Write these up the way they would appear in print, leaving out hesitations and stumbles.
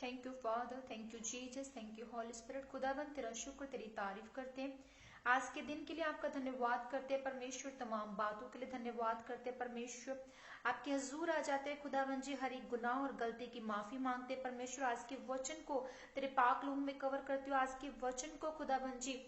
Thank you father, thank you Jesus, thank you Holy Spirit. खुदावन तेरा शुक्र, तेरी तारीफ करते हैं। आज के दिन के लिए आपका धन्यवाद करते हैं परमेश्वर। तमाम बातों के लिए धन्यवाद करते हैं परमेश्वर। आपके हजूर आ जाते हैं खुदावन जी, हर एक गुनाह और गलती की माफी मांगते हैं परमेश्वर। आज के वचन को तेरे पाक लहू में कवर करते हो। आज के वचन को खुदावन जी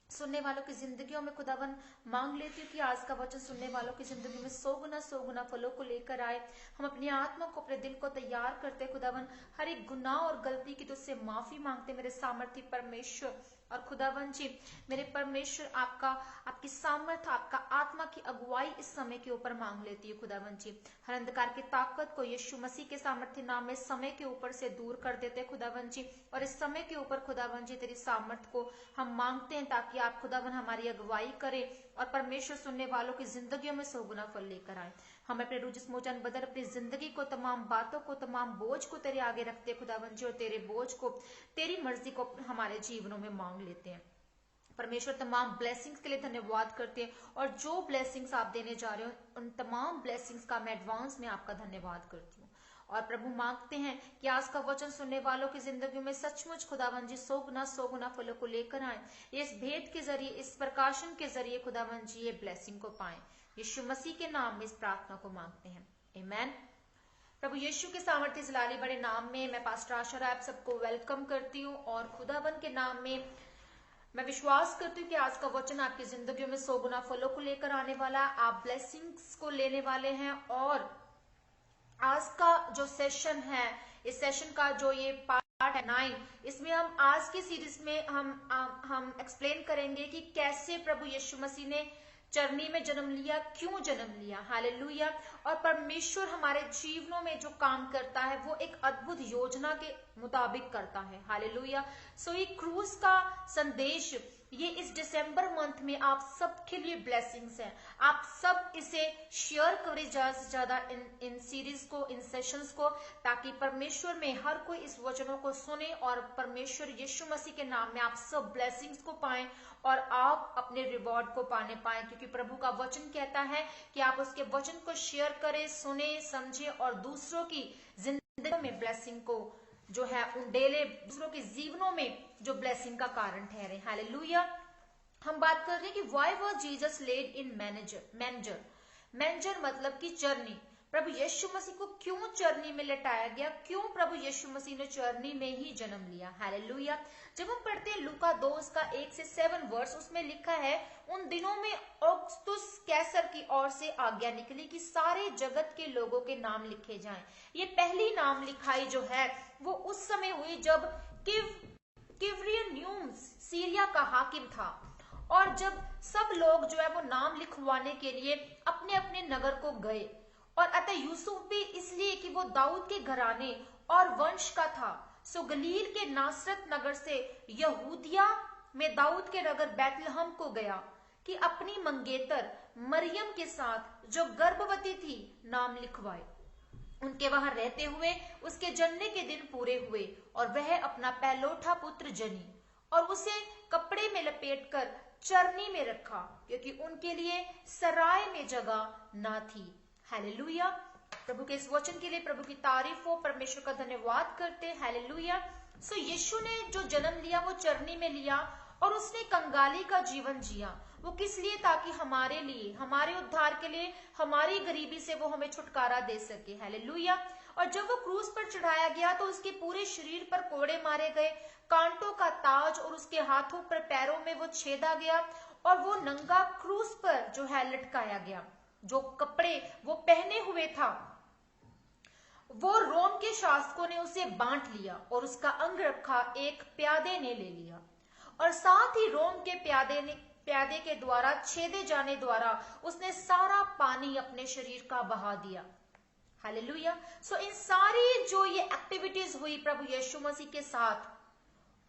सुनने वालों की जिंदगियों में खुदावन मांग लेती हूँ कि आज का वचन सुनने वालों की जिंदगी में 100 गुना फलों को लेकर आए। हम अपनी आत्मा को, अपने दिल को तैयार करते खुदावन, हर एक गुनाह और गलती की तुझसे माफी मांगते मेरे सामर्थ्य परमेश्वर। और खुदावन जी मेरे परमेश्वर, आपकी सामर्थ, आपका आत्मा की अगुवाई इस समय के ऊपर मांग लेती है खुदावन जी। हर अंधकार की ताकत को यीशु मसीह के सामर्थ्य नाम में समय के ऊपर से दूर कर देते खुदावन जी। और इस समय के ऊपर खुदावन जी तेरी सामर्थ को हम मांगते हैं ताकि आप खुदावन हमारी अगुवाई करें और परमेश्वर सुनने वालों की जिंदगियों में 100 गुना फल लेकर आए। हम अपने रूजिस मोचन बदल अपनी जिंदगी को, तमाम बातों को, तमाम बोझ को तेरे आगे रखते खुदावन जी, और तेरे बोझ को, तेरी मर्जी को हमारे जीवनों में मांग लेते हैं परमेश्वर। तमाम ब्लेसिंग्स के लिए धन्यवाद करते हैं, और जो ब्लेसिंग्स आप देने जा रहे हो उन तमाम ब्लेसिंग्स का मैं एडवांस में आपका धन्यवाद करती हूँ। और प्रभु मांगते हैं कि आज का वचन सुनने वालों की जिंदगी में सचमुच खुदावन जी 100 गुना फलों को लेकर आए। इस भेद के जरिए, इस प्रकाशन के जरिए खुदावन जी ये ब्लेसिंग को पाए। यीशु मसीह के नाम में इस प्रार्थना को मांगते हैं, आमीन। प्रभु यीशु के सामर्थ्य जलाली बड़े नाम में मैं पास्टर आशा आप सबको वेलकम करती हूँ। और खुदावन के नाम में मैं विश्वास करती हूँ कि आज का वचन आपकी जिंदगी में 100 गुना फलों को लेकर आने वाला है। आप ब्लेसिंग्स को लेने वाले हैं। और आज का जो सेशन है, इस सेशन का जो ये पार्ट है 9, इसमें हम आज की सीरीज में हम एक्सप्लेन करेंगे कि कैसे प्रभु यीशु मसीह ने चरनी में जन्म लिया, क्यों जन्म लिया। हालेलुया। और परमेश्वर हमारे जीवनों में जो काम करता है वो एक अद्भुत योजना के मुताबिक करता है। हालेलुया। सो ये क्रूज का संदेश ये इस दिसंबर मंथ में आप सबके लिए ब्लेसिंग्स है। आप सब इसे शेयर करें ज्यादा से ज्यादा इन सीरीज को, इन सेशंस को, ताकि परमेश्वर में हर कोई इस वचनों को सुने और परमेश्वर यीशु मसीह के नाम में आप सब ब्लेसिंग्स को पाएं और आप अपने रिवॉर्ड को पाने पाएं। क्योंकि प्रभु का वचन कहता है कि आप उसके वचन को शेयर करें, सुने, समझे और दूसरों की जिंदगी में ब्लेसिंग को जो है उंडेले, दूसरों के जीवनों में जो ब्लेसिंग का कारण ठहरे। हालेलुया। हम बात कर रहे हैं कि why was Jesus lead in manager. Manager मतलब कि चरनी। प्रभु यीशु मसीह को क्यों चरनी में लटाया गया, क्यों प्रभु यीशु मसीह ने चरनी में ही जन्म लिया। हालेलुया। जब हम पढ़ते हैं लूका 2 का 1 से 7 वर्स, उसमें लिखा है उन दिनों में औगस्तुस कैसर की ओर से आज्ञा निकली कि सारे जगत के लोगों के नाम लिखे जाएं। ये पहली नाम लिखाई जो है वो उस समय हुई जब क्विरिनियुस सीरिया का हाकिम था। और जब सब लोग जो है वो नाम लिखवाने के लिए अपने अपने नगर को गए, और अतः यूसुफ भी इसलिए कि वो दाऊद के घराने और वंश का था, सो गलील के नासरत नगर से यहूदिया में दाऊद के नगर बैतलहम को गया कि अपनी मंगेतर मरियम के साथ जो गर्भवती थी नाम लिखवाए। उनके वहां रहते हुए उसके जन्ने के दिन पूरे हुए और वह अपना पहलौठा पुत्र जनी, और उसे कपड़े में लपेटकर चरनी में रखा, क्योंकि उनके लिए सराय में जगह ना थी। हालेलुया। प्रभु के इस वचन के लिए प्रभु की तारीफ हो, परमेश्वर का धन्यवाद करते हैं। हालेलुया। सो यीशु ने जो जन्म लिया वो चरनी में लिया और उसने कंगाली का जीवन जिया। वो किस लिए? ताकि हमारे लिए, हमारे उद्धार के लिए, हमारी गरीबी से वो हमें छुटकारा दे सके। हालेलुया। और जब वो क्रूस पर चढ़ाया गया तो उसके पूरे शरीर पर कोड़े मारे गए, कांटों का ताज और उसके हाथों पर पैरों में वो छेदा गया, और वो नंगा क्रूस पर जो है लटकाया गया। जो कपड़े वो पहने हुए था वो रोम के शासकों ने उसे बांट लिया, और उसका अंगरखा एक प्यादे ने ले लिया, और साथ ही रोम के प्यादे के द्वारा छेदे जाने द्वारा उसने सारा पानी अपने शरीर का बहा दिया। हालेलुया। सो इन सारी जो ये एक्टिविटीज हुई प्रभु यीशु मसीह के साथ,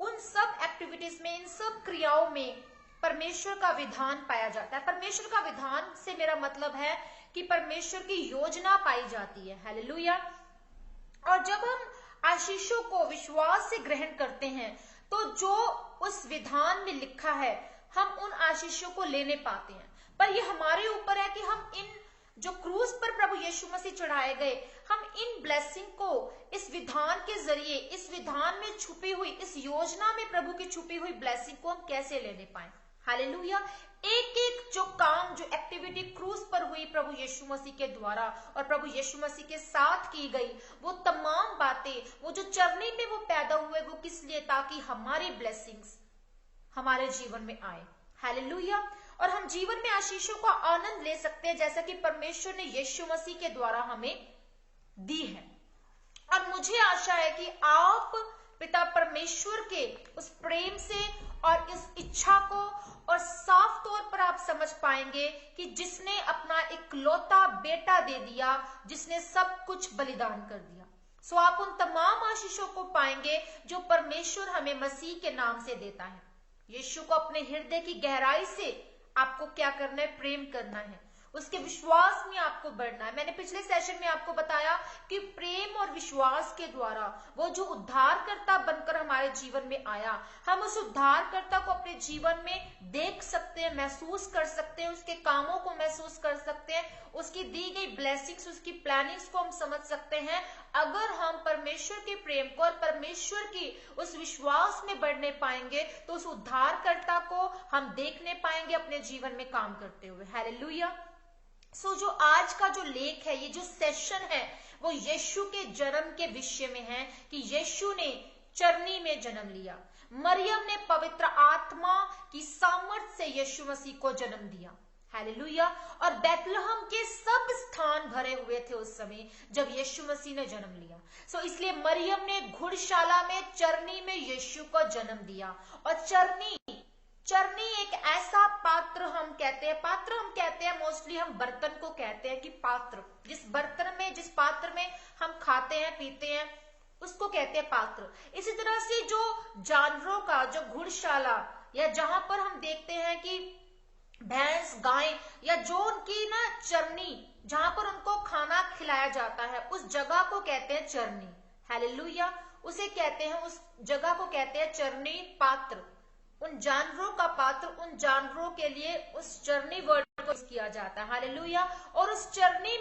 उन सब एक्टिविटीज में, इन सब क्रियाओं में परमेश्वर का विधान पाया जाता है। परमेश्वर का विधान से मेरा मतलब है कि परमेश्वर की योजना पाई जाती है। हालेलुया। और जब हम आशीषों को विश्वास से ग्रहण करते हैं तो जो उस विधान में लिखा है हम उन आशीषों को लेने पाते हैं। पर यह हमारे ऊपर है कि हम इन जो क्रूस पर प्रभु यीशु मसीह चढ़ाए गए, हम इन ब्लेसिंग को इस विधान के जरिए, इस विधान में छुपी हुई, इस योजना में प्रभु की छुपी हुई ब्लेसिंग को हम कैसे लेने पाए। हालेलुया। एक एक जो काम, जो एक्टिविटी क्रूस पर हुई प्रभु यीशु मसीह के द्वारा और प्रभु यीशु मसीह के साथ की गई, वो तमाम बातें, वो जो चरनी में वो पैदा हुए, वो किस लिए? ताकि हमारी ब्लेसिंग्स हमारे जीवन में आए। हालेलुया। और हम जीवन में आशीषों का आनंद ले सकते हैं, जैसा कि परमेश्वर ने यीशु मसीह के द्वारा हमें दी है। और मुझे आशा है कि आप पिता परमेश्वर के उस प्रेम से और इस इच्छा को और साफ तौर पर आप समझ पाएंगे कि जिसने अपना इकलौता बेटा दे दिया, जिसने सब कुछ बलिदान कर दिया, सो आप उन तमाम आशीषों को पाएंगे जो परमेश्वर हमें मसीह के नाम से देता है। यीशु को अपने हृदय की गहराई से आपको क्या करना है? प्रेम करना है, उसके विश्वास में आपको बढ़ना है। मैंने पिछले सेशन में आपको बताया कि प्रेम और विश्वास के द्वारा वो जो उद्धारकर्ता बनकर हमारे जीवन में आया, हम उस उद्धारकर्ता को अपने जीवन में देख सकते हैं, महसूस कर सकते हैं, उसके कामों को महसूस कर सकते हैं, उसकी दी गई ब्लेसिंग्स, उसकी प्लानिंग्स को हम समझ सकते हैं। अगर हम परमेश्वर के प्रेम को और परमेश्वर की उस विश्वास में बढ़ने पाएंगे, तो उस उद्धारकर्ता को हम देखने पाएंगे अपने जीवन में काम करते हुए। हालेलुया। सो जो आज का जो लेख है, ये जो सेशन है, वो यीशु के जन्म के विषय में है कि यीशु ने चरनी में जन्म लिया, मरियम ने पवित्र आत्मा की सामर्थ से यीशु मसीह को जन्म दिया। हालेलुया। और बैतलहम के सब स्थान भरे हुए थे उस समय जब यीशु मसीह ने जन्म लिया। सो इसलिए मरियम ने घुड़शाला में, चरनी में यीशु को जन्म दिया। और चरनी एक ऐसा पात्र हम कहते हैं, मोस्टली हम बर्तन को कहते हैं कि पात्र, जिस पात्र में हम खाते हैं पीते हैं, उसको कहते हैं पात्र। इसी तरह से जो जानवरों का जो घुड़शाला, या जहां पर हम देखते हैं कि भैंस, गाय, या जो उनकी ना चरनी, जहां पर उनको खाना खिलाया जाता है, उस जगह को कहते हैं चरनी। हालेलुया। उसे कहते हैं, उस जगह को कहते हैं चरनी, पात्र। उन जानवरों का पात्र, उन जानवरों के लिए उस चरनी वर्ड को किया जाता है। हालेलुया। और उस चरनी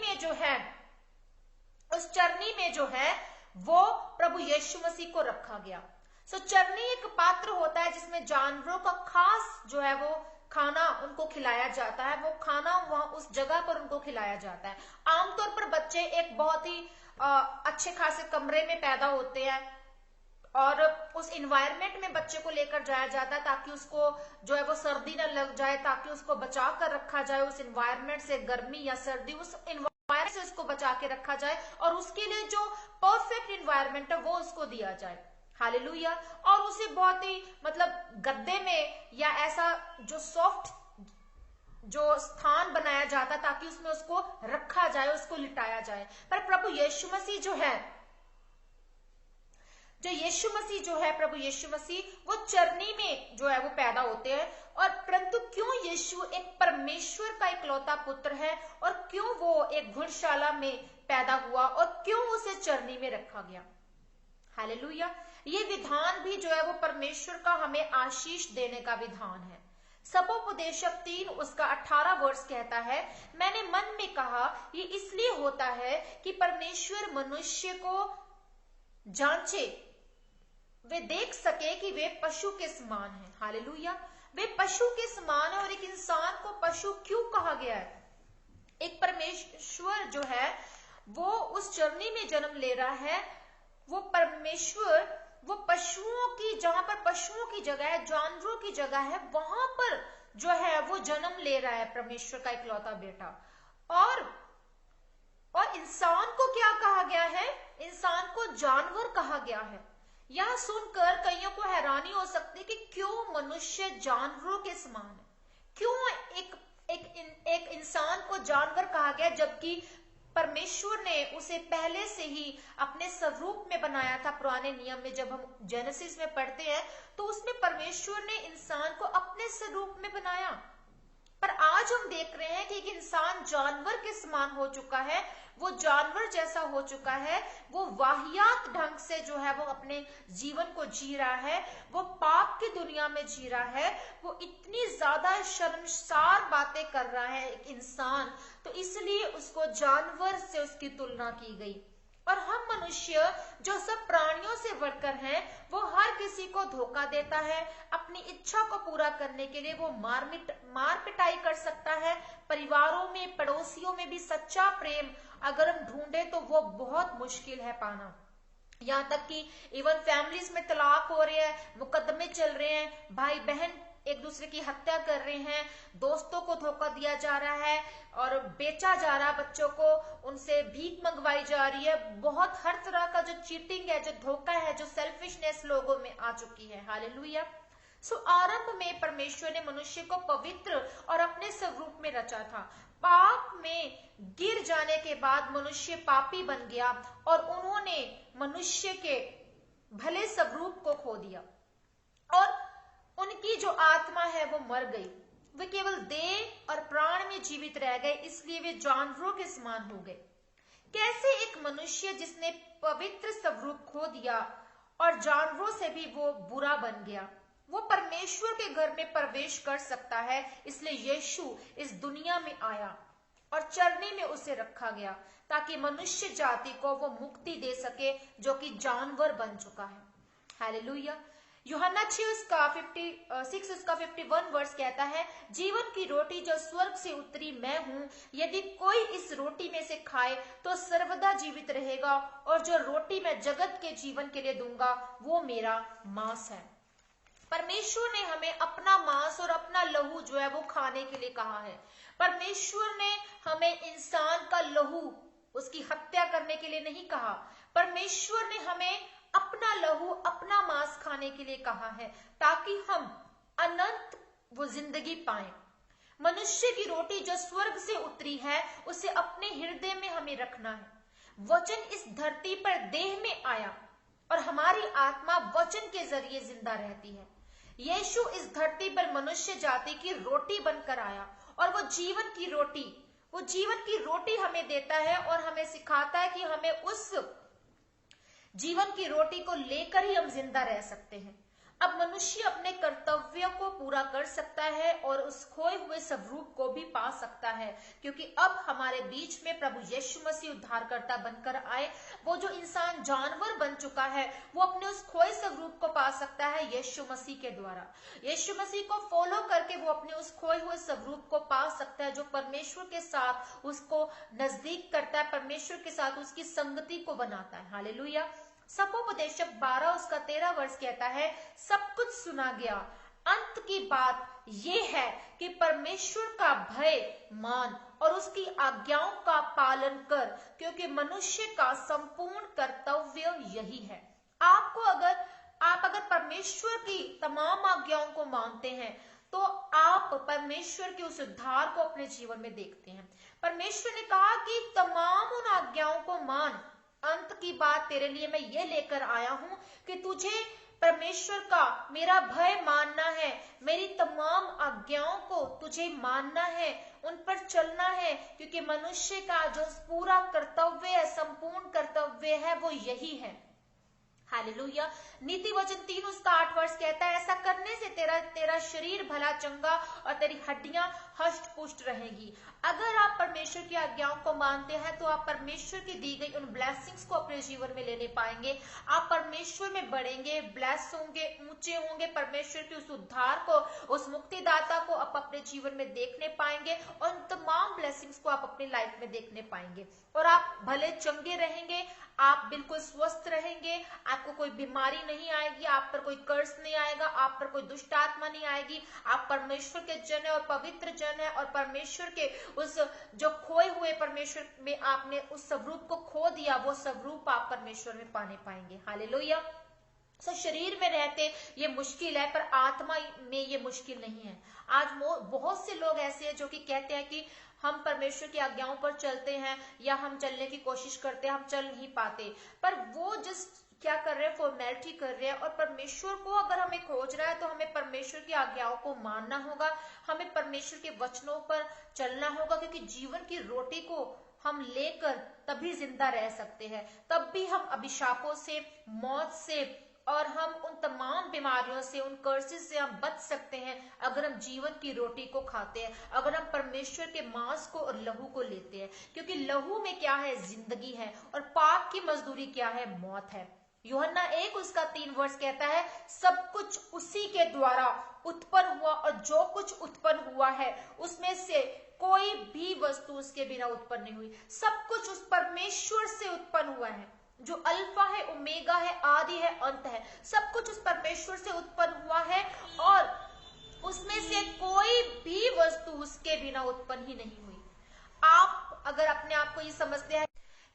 में जो है वो प्रभु यीशु मसीह को रखा गया। सो चरनी एक पात्र होता है जिसमें जानवरों का खास जो है वो खाना उनको खिलाया जाता है, वो खाना वहां उस जगह पर उनको खिलाया जाता है। आमतौर पर बच्चे एक बहुत ही अच्छे खासे कमरे में पैदा होते हैं और उस इन्वायरमेंट में बच्चे को लेकर जाया जाता है ताकि उसको जो है वो सर्दी न लग जाए, ताकि उसको बचा कर रखा जाए उस इन्वायरमेंट से, गर्मी या सर्दी, उस इन्वायरमेंट से उसको बचा के रखा जाए और उसके लिए जो परफेक्ट इन्वायरमेंट है वो उसको दिया जाए। हालेलुया। और उसे बहुत ही गद्दे में या ऐसा जो सॉफ्ट जो स्थान बनाया जाता ताकि उसमें उसको रखा जाए, उसको लिटाया जाए। पर प्रभु यीशु मसीह जो है, प्रभु यीशु मसीह वो चरनी में जो है वो पैदा होते हैं। और परंतु क्यों यीशु एक परमेश्वर का इकलौता पुत्र है और क्यों वो एक घुड़शाला में पैदा हुआ और क्यों उसे चरनी में रखा गया? हालेलुया। ये विधान भी जो है वो परमेश्वर का हमें आशीष देने का विधान है। सबोपदेशक 3 उसका 18 वर्ष कहता है, मैंने मन में कहा ये इसलिए होता है कि परमेश्वर मनुष्य को जांचे, वे देख सके कि वे पशु के समान हैं। हालेलुया। वे पशु के समान है। और एक इंसान को पशु क्यों कहा गया है? एक परमेश्वर जो है वो उस चरनी में जन्म ले रहा है। वो परमेश्वर वो पशुओं की, जहां पर पशुओं की जगह है, जानवरों की जगह है, वहां पर जो है वो जन्म ले रहा है परमेश्वर का इकलौता बेटा। और इंसान को क्या कहा गया है? इंसान को जानवर कहा गया है। यह सुनकर कईयों को हैरानी हो सकती है कि क्यों मनुष्य जानवरों के समान है, क्यों एक इंसान को जानवर कहा गया, जबकि परमेश्वर ने उसे पहले से ही अपने स्वरूप में बनाया था। पुराने नियम में जब हम जेनेसिस में पढ़ते हैं तो उसमें परमेश्वर ने इंसान को अपने स्वरूप में बनाया। पर आज हम देख रहे हैं कि एक इंसान जानवर के समान हो चुका है, वो जानवर जैसा हो चुका है, वो वाहियात ढंग से जो है वो अपने जीवन को जी रहा है, वो पाप की दुनिया में जी रहा है, वो इतनी ज्यादा शर्मसार बातें कर रहा है एक इंसान, तो इसलिए उसको जानवर से उसकी तुलना की गई। और हम मनुष्य जो सब प्राणियों से बढ़कर हैं, वो हर किसी को धोखा देता है, अपनी इच्छा को पूरा करने के लिए वो मार पिटाई कर सकता है। परिवारों में, पड़ोसियों में भी सच्चा प्रेम अगर हम ढूंढे तो वो बहुत मुश्किल है पाना। यहाँ तक कि इवन फैमिलीज में तलाक हो रहे हैं, मुकदमे चल रहे हैं, भाई बहन एक दूसरे की हत्या कर रहे हैं, दोस्तों को धोखा दिया जा रहा है और बेचा जा रहा है बच्चों को, उनसे भीख मंगवाई जा रही है। बहुत हर तरह का जो चीटिंग है, जो धोखा है, जो सेल्फिशनेस लोगों में आ चुकी है। हालेलुया। सो आरंभ में परमेश्वर ने मनुष्य को पवित्र और अपने स्वरूप में रचा था। पाप में गिर जाने के बाद मनुष्य पापी बन गया और उन्होंने मनुष्य के भले स्वरूप को खो दिया और उनकी जो आत्मा है वो मर गई। वे केवल देह और प्राण में जीवित रह गए, इसलिए वे जानवरों के समान हो गए। कैसे एक मनुष्य जिसने पवित्र स्वरूप खो दिया और जानवरों से भी वो बुरा बन गया, वो परमेश्वर के घर में प्रवेश कर सकता है? इसलिए यीशु इस दुनिया में आया और चरनी में उसे रखा गया ताकि मनुष्य जाति को वो मुक्ति दे सके जो कि जानवर बन चुका है। हालेलुया। यूहन्ना 6 उसका 51 वर्ष कहता है, जीवन की रोटी जो स्वर्ग से उतरी मैं हूं, यदि कोई इस रोटी में से खाए तो सर्वदा जीवित रहेगा, और जो रोटी मैं जगत के जीवन के लिए दूंगा वो मेरा मांस है। परमेश्वर ने हमें अपना मांस और अपना लहू जो है वो खाने के लिए कहा है। परमेश्वर ने हमें इंसान का लहू, उसकी हत्या करने के लिए नहीं कहा। परमेश्वर ने हमें अपना लहू, अपना मांस खाने के लिए कहा है ताकि हम अनंत वो जिंदगी पाएं। मनुष्य की रोटी जो स्वर्ग से उतरी है उसे अपने हृदय में हमें रखना है। वचन इस धरती पर देह में आया और हमारी आत्मा वचन के जरिए जिंदा रहती है। यीशु इस धरती पर मनुष्य जाति की रोटी बनकर आया और वो जीवन की रोटी हमें देता है और हमें सिखाता है कि हमें उस जीवन की रोटी को लेकर ही हम जिंदा रह सकते हैं। अब मनुष्य अपने कर्तव्यों को पूरा कर सकता है और उस खोए हुए स्वरूप को भी पा सकता है, क्योंकि अब हमारे बीच में प्रभु यीशु मसीह उद्धारकर्ता बनकर आए। वो जो इंसान जानवर बन चुका है वो अपने उस खोए स्वरूप को पा सकता है यीशु मसीह के द्वारा। यीशु मसीह को फॉलो करके वो अपने उस खोए हुए स्वरूप को पा सकता है, जो परमेश्वर के साथ उसको नजदीक करता है, परमेश्वर के साथ उसकी संगति को बनाता है। हालेलुया। सपोपदेशक 12 उसका 13 वर्ष कहता है, सब कुछ सुना गया, अंत की बात ये है कि परमेश्वर का भय मान और उसकी आज्ञाओं का पालन कर, क्योंकि मनुष्य का संपूर्ण कर्तव्य यही है। आप अगर परमेश्वर की तमाम आज्ञाओं को मानते हैं तो आप परमेश्वर के उस उद्धार को अपने जीवन में देखते हैं। परमेश्वर ने कहा कि तमाम उन आज्ञाओं को मान, अंत की बात तेरे लिए मैं ये लेकर आया हूं कि तुझे परमेश्वर का मेरा भय मानना है, मेरी तमाम आज्ञाओं को तुझे मानना है, उन पर चलना है, क्योंकि मनुष्य का जो पूरा कर्तव्य है, संपूर्ण कर्तव्य है, वो यही है। हालेलुया। नीति वचन 3 उसका 8 वर्ष कहता है, ऐसा करने से तेरा शरीर भला चंगा और तेरी हड्डियां हष्ट पुष्ट रहेगी। अगर आप परमेश्वर की आज्ञाओं को मानते हैं तो आप परमेश्वर की दी गई उन ब्लेसिंग्स को अपने जीवन में लेने पाएंगे। आप परमेश्वर में बढ़ेंगे, ब्लेस होंगे, ऊंचे होंगे, परमेश्वर के उस उद्धार को, उस मुक्तिदाता को आप अपने जीवन में देखने पाएंगे और उन तमाम ब्लेसिंग्स को आप अपनी लाइफ में देखने पाएंगे और आप भले चंगे रहेंगे, आप बिल्कुल स्वस्थ रहेंगे, आपको कोई बीमारी नहीं आएगी, आप पर कोई कर्ज नहीं आएगा, आप पर कोई दुष्ट आत्मा नहीं आएगी। आप परमेश्वर के जन है और पवित्र जन है और परमेश्वर के उस जो खोए हुए परमेश्वर में आपने उस स्वरूप को खो दिया, वो स्वरूप आप परमेश्वर में पाने पाएंगे। हालेलुया। सो शरीर में रहते ये मुश्किल है, पर आत्मा में ये मुश्किल नहीं है। आज बहुत से लोग ऐसे हैं जो कि कहते हैं कि हम परमेश्वर की आज्ञाओं पर चलते हैं या हम चलने की कोशिश करते हैं, हम चल नहीं पाते। पर वो जिस क्या कर रहे हैं, फॉर्मेलिटी कर रहे हैं। और परमेश्वर को अगर हमें खोज रहा है तो हमें परमेश्वर की आज्ञाओं को मानना होगा, हमें परमेश्वर के वचनों पर चलना होगा, क्योंकि जीवन की रोटी को हम लेकर तभी जिंदा रह सकते हैं, तब भी हम अभिशापों से, मौत से और हम उन तमाम बीमारियों से, उन कर्सेस से हम बच सकते हैं अगर हम जीवन की रोटी को खाते हैं, अगर हम परमेश्वर के मांस को और लहू को लेते हैं। क्योंकि लहू में क्या है, जिंदगी है, और पाप की मजदूरी क्या है, मौत है। यूहन्ना 1 उसका 3 वर्ष कहता है, सब कुछ उसी के द्वारा उत्पन्न हुआ और जो कुछ उत्पन्न हुआ है उसमें से कोई भी वस्तु उसके बिना उत्पन्न नहीं हुई। सब कुछ उस परमेश्वर से उत्पन्न हुआ है, जो अल्फा है, ओमेगा है, आदि है, अंत है। सब कुछ उस परमेश्वर से उत्पन्न हुआ है और उसमें से कोई भी वस्तु उसके बिना उत्पन्न ही नहीं हुई। आप अगर अपने आप को ये समझते हैं,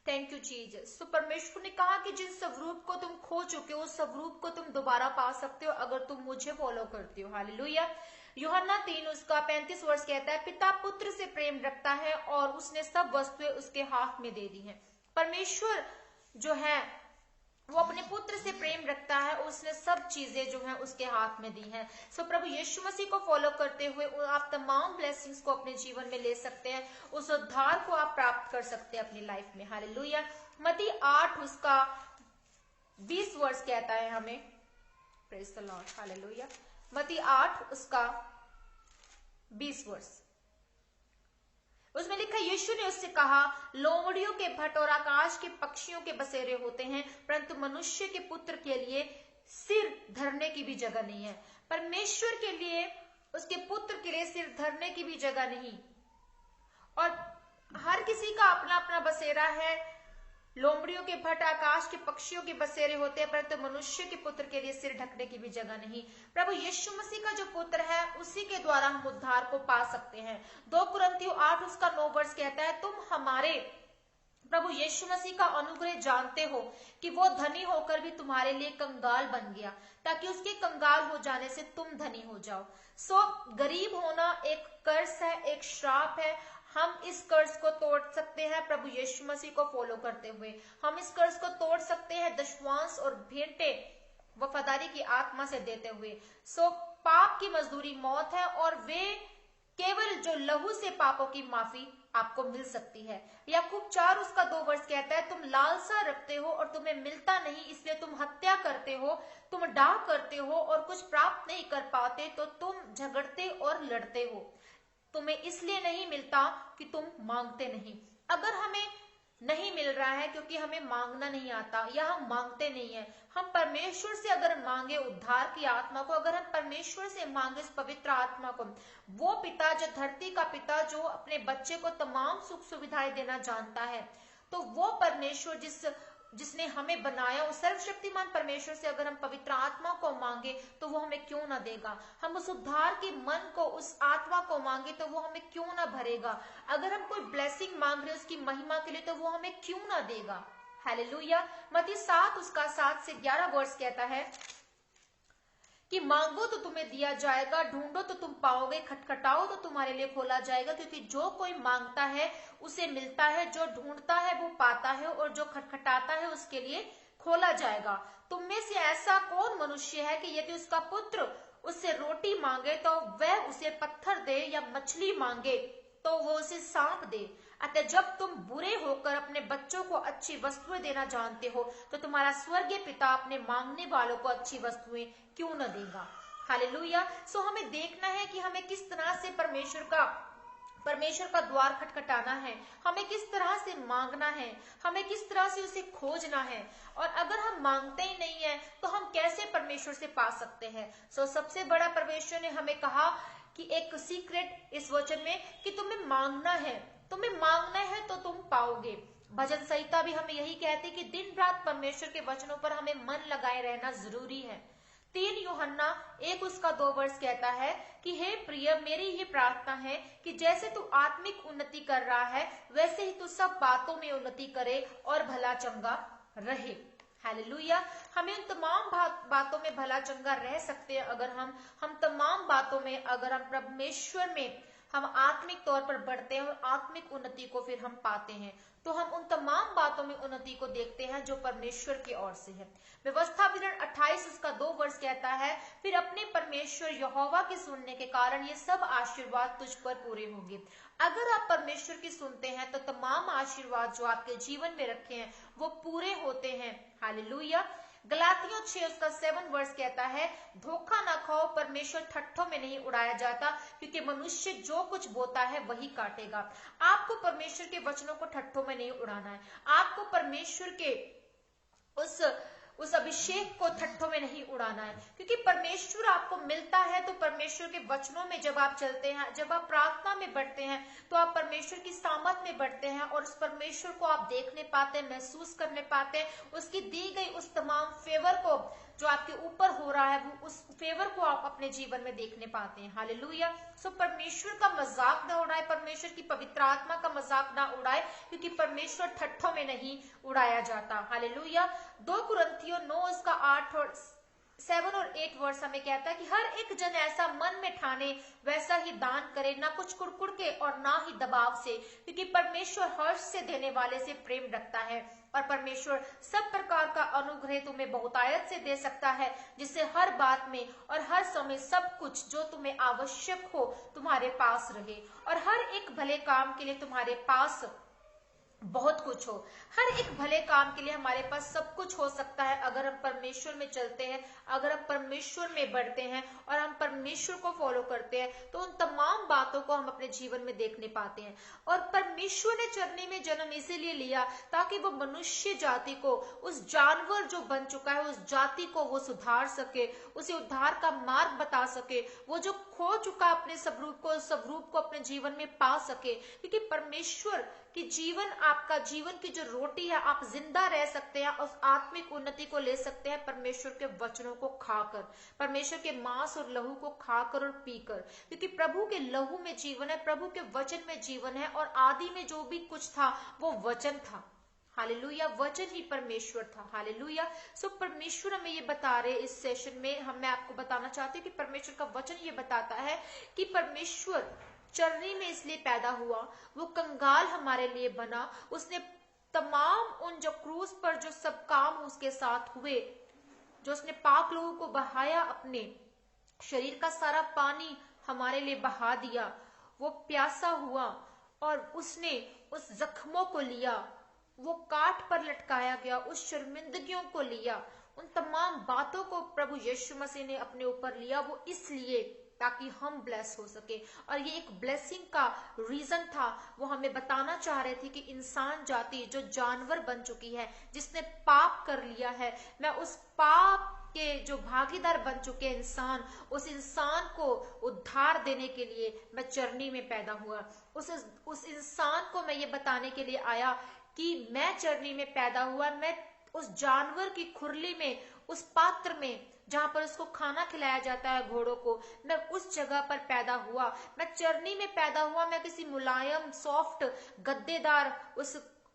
थैंक यू जीसस। तो परमेश्वर ने कहा कि जिन स्वरूप को तुम खो चुके हो उस स्वरूप को तुम दोबारा पा सकते हो अगर तुम मुझे फॉलो करते हो। हालेलुया। यूहन्ना 3 उसका 35 वर्ष कहता है, पिता पुत्र से प्रेम रखता है और उसने सब वस्तुएं उसके हाथ में दे दी हैं। परमेश्वर जो है वो अपने पुत्र से प्रेम रखता है, उसने सब चीजें जो है उसके हाथ में दी हैं। सो प्रभु यीशु मसीह को फॉलो करते हुए आप तमाम ब्लेसिंग्स को अपने जीवन में ले सकते हैं, उस उद्धार को आप प्राप्त कर सकते हैं अपनी लाइफ में। हालेलुया। मत्ती 8 उसका 20 वर्ष कहता है हमें, प्रेज द लॉर्ड, हालेलुया। मत्ती 8 उसका 20 वर्ष, उसमें लिखा, यीशु ने उससे कहा, लोमड़ियों के भट्ट और आकाश के पक्षियों के बसेरे होते हैं, परंतु मनुष्य के पुत्र के लिए सिर धरने की भी जगह नहीं है। परमेश्वर के लिए, उसके पुत्र के लिए सिर धरने की भी जगह नहीं। और हर किसी का अपना अपना बसेरा है। लोमड़ियों के भट्ट आकाश के पक्षियों के बसेरे होते हैं, परंतु मनुष्य के पुत्र के लिए सिर ढकने की भी जगह नहीं। प्रभु यीशु मसीह का जो पुत्र है उसी के द्वारा हम उद्धार को पा सकते हैं। 2 कुरिन्थियों 8 उसका 9 वर्ष कहता है, तुम हमारे प्रभु यीशु मसीह का अनुग्रह जानते हो कि वो धनी होकर भी तुम्हारे लिए कंगाल बन गया, ताकि उसके कंगाल हो जाने से तुम धनी हो जाओ। सो गरीब होना एक कर्ज है, एक श्राप है। हम इस कर्ज को तोड़ सकते हैं प्रभु यीशु मसीह को फॉलो करते हुए। हम इस कर्ज को तोड़ सकते हैं दशवांश और भेंटे वफादारी की आत्मा से देते हुए। सो पाप की मजदूरी मौत है और वे केवल जो लहू से पापों की माफी आपको मिल सकती है। याकूब 4 उसका 2 वर्ष कहता है, तुम लालसा रखते हो और तुम्हें मिलता नहीं, इसलिए तुम हत्या करते हो, तुम डाह करते हो और कुछ प्राप्त नहीं कर पाते, तो तुम झगड़ते और लड़ते हो। तुम्हें इसलिए नहीं मिलता कि तुम मांगते नहीं। अगर हमें नहीं मिल रहा है क्योंकि हमें मांगना नहीं आता या हम मांगते नहीं है, हम परमेश्वर से अगर मांगे उद्धार की आत्मा को, अगर हम परमेश्वर से मांगे इस पवित्र आत्मा को, वो पिता जो धरती का पिता जो अपने बच्चे को तमाम सुख सुविधाएं देना जानता है, तो वो परमेश्वर जिसने हमें बनाया, उस सर्वशक्तिमान परमेश्वर से अगर हम पवित्र आत्मा को मांगे तो वो हमें क्यों ना देगा। हम उस उद्धार के मन को, उस आत्मा को मांगे तो वो हमें क्यों ना भरेगा। अगर हम कोई ब्लेसिंग मांग रहे हैं उसकी महिमा के लिए तो वो हमें क्यों ना देगा। हालेलुया। मत्ती 7 उसका 7 से 11 वर्ष कहता है कि मांगो तो तुम्हें दिया जाएगा, ढूंढो तो तुम पाओगे, खटखटाओ तो तुम्हारे लिए खोला जाएगा। क्योंकि जो कोई मांगता है उसे मिलता है, जो ढूंढता है वो पाता है, और जो खटखटाता है उसके लिए खोला जाएगा। तुम में से ऐसा कौन मनुष्य है कि यदि उसका पुत्र उससे रोटी मांगे तो वह उसे पत्थर दे, या मछली मांगे तो वो उसे सांप दे। अतः जब तुम बुरे होकर अपने बच्चों को अच्छी वस्तुएं देना जानते हो, तो तुम्हारा स्वर्गीय पिता अपने मांगने वालों को अच्छी वस्तुएं क्यों न देगा। हालेलुया। सो हमें देखना है कि हमें किस तरह से परमेश्वर का द्वार खटखटाना है, हमें किस तरह से मांगना है, हमें किस तरह से उसे खोजना है। और अगर हम मांगते ही नहीं है तो हम कैसे परमेश्वर से पा सकते हैं। सो सबसे बड़ा परमेश्वर ने हमें कहा कि एक सीक्रेट इस वचन में कि तुम्हें मांगना है, तुम्हें मांगना है तो तुम पाओगे। भजन संहिता भी हमें यही कहती है कि दिन रात परमेश्वर के वचनों पर हमें मन लगाए रहना जरूरी है। 3 यूहन्ना 1 उसका 2 वर्ष कहता है कि हे प्रिय, मेरी ये प्रार्थना है कि जैसे तू आत्मिक उन्नति कर रहा है वैसे ही तू सब बातों में उन्नति करे और भला चंगा रहे। हालेलुया। हमें उन तमाम बातों में भला चंगा रह सकते हैं अगर हम तमाम बातों में अगर हम परमेश्वर में हम आत्मिक तौर पर बढ़ते हैं और आत्मिक उन्नति को फिर हम पाते हैं। तो हम उन तमाम बातों में उन्नति को देखते हैं जो परमेश्वर की ओर से है। व्यवस्था विवरण 28 उसका 2 वर्ष कहता है, फिर अपने परमेश्वर यहोवा के सुनने के कारण ये सब आशीर्वाद तुझ पर पूरे होंगे। अगर आप परमेश्वर की सुनते हैं तो तमाम आशीर्वाद जो आपके जीवन में रखे हैं वो पूरे होते हैं। हालेलुया। गलातियों 6 उसका 7 वर्ष कहता है, धोखा ना खाओ, परमेश्वर ठट्ठों में नहीं उड़ाया जाता, क्योंकि मनुष्य जो कुछ बोता है वही काटेगा। आपको परमेश्वर के वचनों को ठट्ठों में नहीं उड़ाना है। आपको परमेश्वर के उस अभिषेक को ठट्ठों में नहीं उड़ाना है, क्योंकि परमेश्वर आपको मिलता है तो परमेश्वर के वचनों में जब आप चलते हैं, जब आप प्रार्थना में बढ़ते हैं तो आप परमेश्वर की सामर्थ में बढ़ते हैं और उस परमेश्वर को आप देखने पाते हैं, महसूस करने पाते हैं, उसकी दी गई उस तमाम फेवर को जो आपके ऊपर हो रहा है वो उस फेवर को आप अपने जीवन में देखने पाते हैं। हालेलुया। सो परमेश्वर का मजाक ना उड़ाए, परमेश्वर की पवित्र आत्मा का मजाक ना उड़ाए, क्योंकि परमेश्वर ठट्ठों में नहीं उड़ाया जाता। हालेलुया। 2 कुरिन्थियों 9 उसका 8 और 7 और 8 वर्ष हमें कहता है कि हर एक जन ऐसा मन में ठाने वैसा ही दान करे, ना कुछ कुड़कुड़ के और ना ही दबाव से, क्योंकि परमेश्वर हर्ष से देने वाले से प्रेम रखता है और परमेश्वर सब प्रकार का अनुग्रह तुम्हें बहुतायत से दे सकता है, जिससे हर बात में और हर समय सब कुछ जो तुम्हें आवश्यक हो तुम्हारे पास रहे और हर एक भले काम के लिए तुम्हारे पास बहुत कुछ हो। हर एक भले काम के लिए हमारे पास सब कुछ हो सकता है अगर हम परमेश्वर में चलते हैं, अगर हम परमेश्वर में बढ़ते हैं और हम परमेश्वर को फॉलो करते हैं, तो उन तमाम बातों को हम अपने जीवन में देखने पाते हैं। और परमेश्वर ने चरनी में जन्म इसीलिए लिया ताकि वो मनुष्य जाति को, उस जानवर जो बन चुका है उस जाति को वो सुधार सके, उसे उद्धार का मार्ग बता सके, वो जो खो चुका अपने स्वरूप को अपने जीवन में पा सके। क्योंकि परमेश्वर कि जीवन, आपका जीवन की जो रोटी है, आप जिंदा रह सकते हैं, उस आत्मिक उन्नति को ले सकते हैं परमेश्वर के वचनों को खाकर, परमेश्वर के मांस और लहू को खाकर और पीकर, क्योंकि प्रभु के लहू में जीवन है, प्रभु के वचन में जीवन है और आदि में जो भी कुछ था वो वचन था। हालेलुया। वचन ही परमेश्वर था। हालेलुया। सो परमेश्वर हमें ये बता रहे इस सेशन में, मैं आपको बताना चाहती हूँ कि परमेश्वर का वचन ये बताता है कि परमेश्वर चरनी में इसलिए पैदा हुआ, वो कंगाल हमारे लिए बना, उसने तमाम उन जो क्रूस पर जो सब काम उसके साथ हुए, जो उसने पाक लोगों को बहाया, अपने शरीर का सारा पानी हमारे लिए बहा दिया, वो प्यासा हुआ और उसने उस जख्मों को लिया, वो काट पर लटकाया गया, उस शर्मिंदगियों को लिया, उन तमाम बातों को प्रभु यीशु मसीह ने अपने ऊपर लिया, वो इसलिए ताकि हम ब्लेस हो सके। और ये एक ब्लेसिंग का रीजन था, वो हमें बताना चाह रहे थे कि इंसान जाति जो जानवर बन चुकी है, जिसने पाप कर लिया है, मैं उस पाप के जो भागीदार बन चुके इंसान, उस इंसान को उद्धार देने के लिए मैं चरनी में पैदा हुआ। उस इंसान को मैं ये बताने के लिए आया कि मैं चरनी में पैदा हुआ, मैं उस जानवर की खुरली में, उस पात्र में जहां पर उसको खाना खिलाया जाता है घोड़ों को, मैं उस जगह पर पैदा हुआ, मैं चरनी में पैदा हुआ। मैं किसी मुलायम सॉफ्ट गद्देदार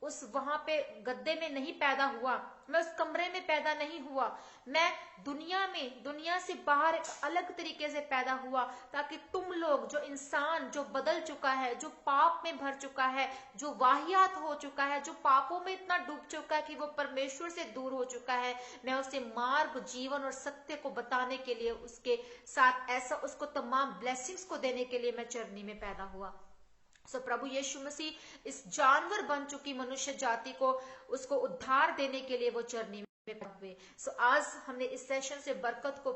उस वहां पे गद्दे में नहीं पैदा हुआ, मैं उस कमरे में पैदा नहीं हुआ, मैं दुनिया से बाहर एक अलग तरीके से पैदा हुआ, ताकि तुम लोग, जो इंसान जो बदल चुका है, जो पाप में भर चुका है, जो वाहियात हो चुका है, जो पापों में इतना डूब चुका है कि वो परमेश्वर से दूर हो चुका है, मैं उसे मार्ग, जीवन और सत्य को बताने के लिए, उसके साथ ऐसा उसको तमाम ब्लेसिंग्स को देने के लिए मैं चरनी में पैदा हुआ। सो प्रभु यीशु मसीह इस जानवर बन चुकी मनुष्य जाति को, उसको उद्धार देने के लिए वो चरनी में हुए। सो आज हमने इस सेशन से बरकत को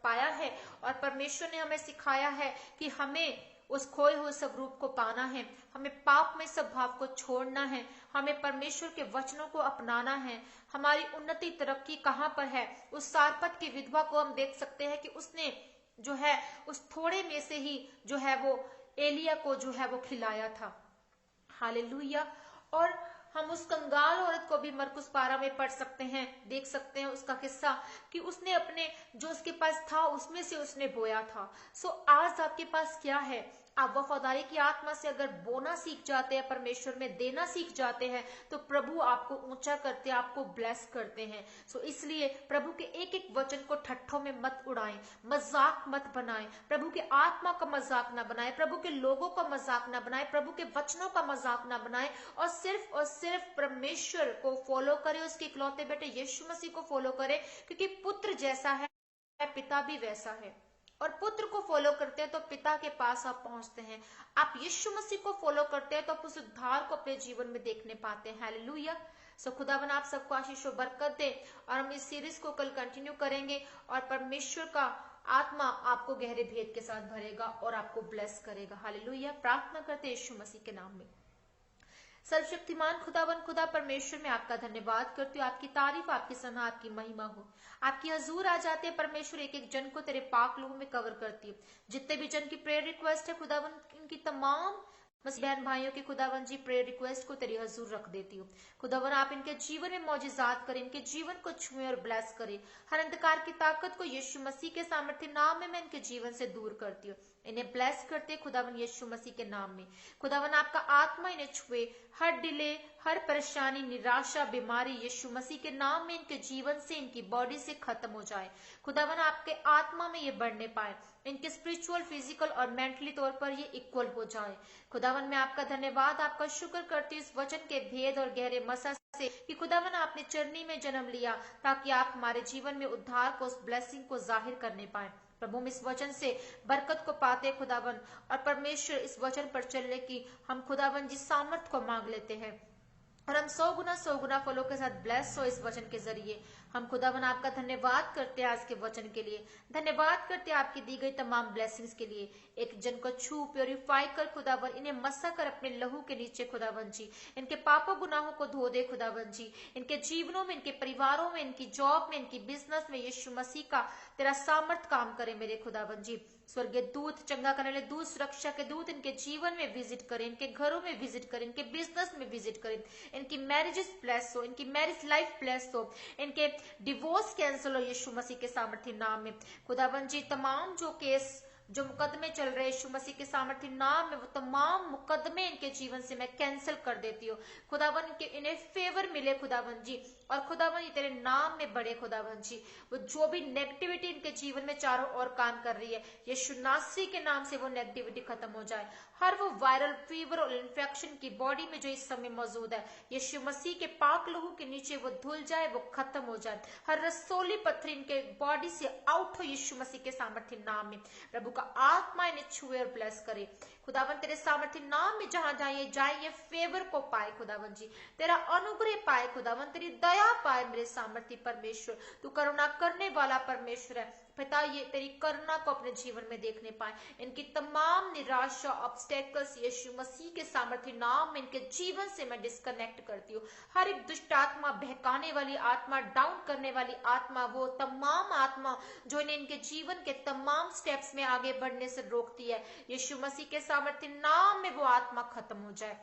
पाया है और परमेश्वर ने हमें सिखाया है कि हमें उस खोए हुए स्वरूप को पाना है, हमें पाप में स्वभाव को छोड़ना है, हमें परमेश्वर के वचनों को अपनाना है। हमारी उन्नति तरक्की कहाँ पर है? उस सारपत की विधवा को हम देख सकते हैं कि उसने जो है उस थोड़े में से ही जो है वो एलिया को जो है वो खिलाया था। हालेलुया। और हम उस कंगाल औरत को भी मरकुस 12 में पढ़ सकते हैं, देख सकते हैं उसका किस्सा कि उसने अपने जो उसके पास था उसमें से उसने बोया था। सो आज आपके पास क्या है? आप वफादारी की आत्मा से अगर बोना सीख जाते हैं, परमेश्वर में देना सीख जाते हैं, तो प्रभु आपको ऊंचा करते हैं, आपको ब्लेस करते हैं। सो इसलिए प्रभु के एक एक वचन को ठट्ठों में मत उड़ाएं, मजाक मत बनाएं, प्रभु के आत्मा का मजाक ना बनाएं, प्रभु के लोगों का मजाक ना बनाएं, प्रभु के वचनों का मजाक ना बनाएं, और सिर्फ परमेश्वर को फॉलो करें, उसके इकलौते बेटे यीशु मसीह को फॉलो करें, क्योंकि पुत्र जैसा है पिता भी वैसा है, और पुत्र को फॉलो करते हैं तो पिता के पास आप पहुंचते हैं। आप यीशु मसीह को फॉलो करते हैं तो आप उस उद्धार को अपने जीवन में देखने पाते हैं। हालेलुया। सो खुदावन आप सबको आशीष और बरकत दे, और हम इस सीरीज को कल कंटिन्यू करेंगे, और परमेश्वर का आत्मा आपको गहरे भेद के साथ भरेगा और आपको ब्लेस करेगा। हालेलुया। प्रार्थना करते हैं यीशु मसीह के नाम में। सर्वशक्तिमान खुदावन खुदा परमेश्वर में आपका धन्यवाद करती हूँ, आपकी तारीफ, आपकी सना, आपकी महिमा हो। आपकी हजूर आ जाते हैं परमेश्वर, एक एक जन को तेरे पाक लोगों में कवर करती है। जितने भी जन की प्रेयर रिक्वेस्ट है खुदावन, इनकी तमाम बस बहन भाइयों की खुदावन जी प्रेयर रिक्वेस्ट को तेरी हजूर रख देती हूँ। खुदावन आप इनके जीवन में मौजिजात करें, इनके जीवन को छुए और ब्लेस करें। हर अंधकार की ताकत को यीशु मसीह के सामर्थ्य नाम में मैं इनके जीवन से दूर करती हूँ। इन्हें ब्लेस करते खुदावन यीशु मसीह के नाम में। खुदावन आपका आत्मा इन्हें छुए, हर डिले, हर परेशानी, निराशा, बीमारी यीशु मसीह के नाम में इनके जीवन से, इनकी बॉडी से खत्म हो जाए। खुदावन आपके आत्मा में ये बढ़ने पाए, इनके स्पिरिचुअल, फिजिकल और मेंटली तौर पर ये इक्वल हो जाए। खुदावन मैं आपका धन्यवाद, आपका शुक्र करती हूँ इस वचन के भेद और गहरे मसा से, कि खुदावन आपने चरनी में जन्म लिया ताकि आप हमारे जीवन में उद्धार को, उस ब्लेसिंग को जाहिर करने पाए। प्रभु हम इस वचन से बरकत को पाते खुदावन, और परमेश्वर इस वचन पर चलने की हम खुदावन जी सामर्थ को मांग लेते हैं, और हम 100 गुना फलों के साथ ब्लेस हो इस वचन के जरिए। हम खुदावन आपका धन्यवाद करते हैं आज के वचन के लिए, धन्यवाद करते हैं आपकी दी गई तमाम ब्लेसिंग्स के लिए। एक जन को छू, प्योरीफाई कर खुदावन, इन्हें मसा कर अपने लहू के नीचे खुदावन जी, इनके पापों गुनाहों को धो दे खुदावन जी। इनके जीवनों में, इनके परिवारों में, इनकी जॉब में, इनकी बिजनेस में यीशु मसीह का तेरा सामर्थ काम करे मेरे खुदावन जी। स्वर्गीय दूत, चंगा करने वाले दूत, सुरक्षा के दूत इनके जीवन में विजिट करें, इनके घरों में विजिट करें, इनके बिजनेस में विजिट करें, इनकी मैरिजेस ब्लेस हो, इनकी मैरिज लाइफ ब्लेस हो, इनके डिवोर्स कैंसिल हो यीशु मसीह के सामर्थ्य नाम में। खुदावन जी तमाम जो केस, जो मुकदमे चल रहे यीशु मसीह के सामर्थ्य नाम में, वो तमाम मुकदमे इनके जीवन से मैं कैंसिल कर देती हूँ। खुदावन के इन्हें फेवर मिले खुदावन जी, और खुदावन ये तेरे नाम में बढ़े खुदावन जी। वो जो भी नेगेटिविटी इनके जीवन में चारों ओर काम कर रही है, यीशु नासरी के नाम से वो नेगेटिविटी खत्म हो जाए। हर वो वायरल फीवर और इन्फेक्शन की बॉडी में जो इस समय मौजूद है, यीशु मसीह के पाक लहू के नीचे वो धुल जाए, वो खत्म हो जाए। हर रसोली पत्थर इनके बॉडी से आउट हो यीशु मसीह के सामर्थ्य नाम में। प्रभु का आत्मा इन्हें छुए और ब्लेस करे खुदावन, तेरे सामर्थ्य नाम में जहां जहां ये जाए, ये फेवर को पाए खुदावन जी, तेरा अनुग्रह पाए खुदावन, तेरी दया पाए मेरे सामर्थ्य परमेश्वर। तू करुणा करने वाला परमेश्वर है पिता, ये तेरी करुणा को अपने जीवन में देखने पाए। इनकी तमाम निराशा, ऑब्स्टेकल्स यीशु मसीह के सामर्थ्य नाम में इनके जीवन से मैं डिस्कनेक्ट करती हूँ। हर एक दुष्ट आत्मा, बहकाने वाली आत्मा, डाउन करने वाली आत्मा, वो तमाम आत्मा जो इन्हें इनके जीवन के तमाम स्टेप्स में आगे बढ़ने से रोकती है, यीशु मसीह के सामर्थ्य नाम में वो आत्मा खत्म हो जाए।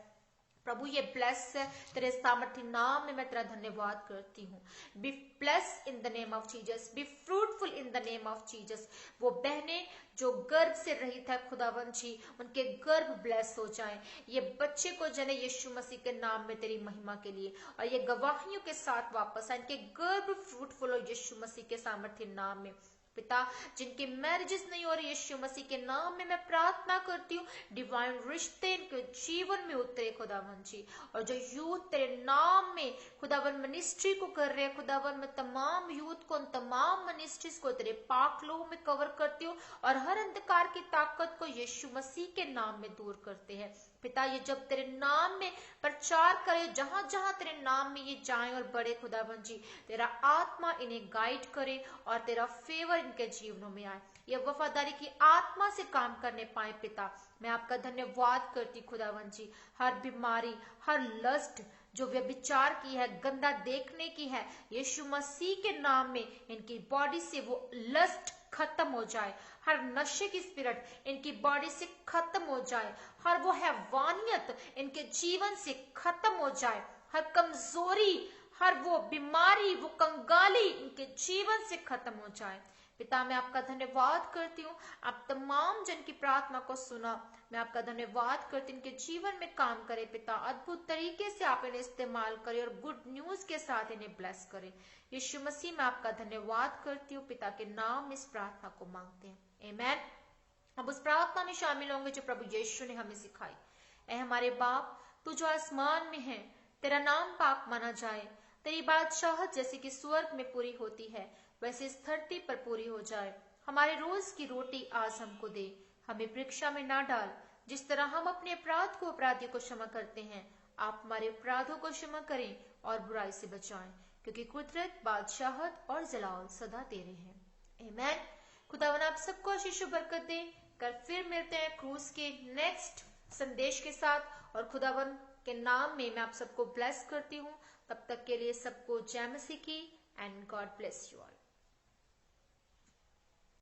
प्रभु ये ब्लेस है तेरे सामर्थ्य नाम में, मैं तेरा धन्यवाद करती हूँ। Be bless in the name of Jesus, be fruitful in the name of Jesus. वो बहने जो गर्भ से रहित है खुदावन जी, उनके गर्भ ब्लेस हो जाएं। ये बच्चे को जने यीशु मसीह के नाम में तेरी महिमा के लिए, और ये गवाहियों के साथ वापस आए, इनके गर्भ फ्रूटफुल हो यीशु मसीह के सामर्थ्य नाम में। पिता, जिनकी मैरिजेस नहीं हो रही, यीशु मसीह के नाम में मैं प्रार्थना करती हूँ, डिवाइन रिश्ते इनके जीवन में उतरे खुदावन जी। और जो यूथ तेरे नाम में खुदावन मिनिस्ट्री को कर रहे हैं खुदावन, मैं तमाम यूथ को, तमाम मिनिस्ट्रीज को तेरे पाक लोगों में कवर करती हूँ, और हर अंधकार की ताकत को यीशु मसीह के नाम में दूर करते हैं। पिता, ये जब तेरे नाम में प्रचार करे, जहां जहां तेरे नाम में ये जाएं और बढ़े खुदावन जी, तेरा आत्मा इन्हें गाइड करे और तेरा फेवर इनके जीवनों में आए, ये वफादारी की आत्मा से काम करने पाए। पिता, मैं आपका धन्यवाद करती खुदावन जी। हर बीमारी, हर लस्ट जो व्यभिचार की है, गंदा देखने की है, यीशु मसीह के नाम में इनकी बॉडी से वो लस्ट खत्म हो जाए। हर नशे की स्पिरिट इनकी बॉडी से खत्म हो जाए। हर वो हैवानियत इनके जीवन से खत्म हो जाए। हर कमजोरी, हर वो बीमारी, वो कंगाली इनके जीवन से खत्म हो जाए। पिता मैं आपका धन्यवाद करती हूँ, आप तमाम जन की प्रार्थना को सुना। मैं आपका धन्यवाद करती हूँ, इनके जीवन में काम करे पिता, अद्भुत तरीके से आप इन्हें इस्तेमाल करें और गुड न्यूज के साथ इन्हें ब्लेस करें। यीशु मसीह मैं आपका धन्यवाद करती हूँ, पिता के नाम इस प्रार्थना को मांगते हैं, आमीन। अब उस प्रार्थना में शामिल होंगे जो प्रभु यीशु ने हमें सिखाई। ऐ हमारे बाप, तू जो आसमान में है, तेरा नाम पाक माना जाए, तेरी बादशाहत जैसे कि स्वर्ग में पूरी होती है वैसे इस धरती पर पूरी हो जाए। हमारे रोज की रोटी आज हमको दे, हमें परीक्षा में ना डाल, जिस तरह हम अपने अपराध को अपराधियों को क्षमा करते हैं, आप हमारे अपराधों को क्षमा करें और बुराई से बचाएं, क्योंकि कुदरत, बादशाहत और जलाल सदा तेरे हैं, आमीन। खुदावन आप सबको आशीष और बरकत दे। कल फिर मिलते हैं क्रूज के नेक्स्ट संदेश के साथ, और खुदावन के नाम में मैं आप सबको ब्लेस करती हूँ। तब तक के लिए सबको जय मसीह की, and God bless you all.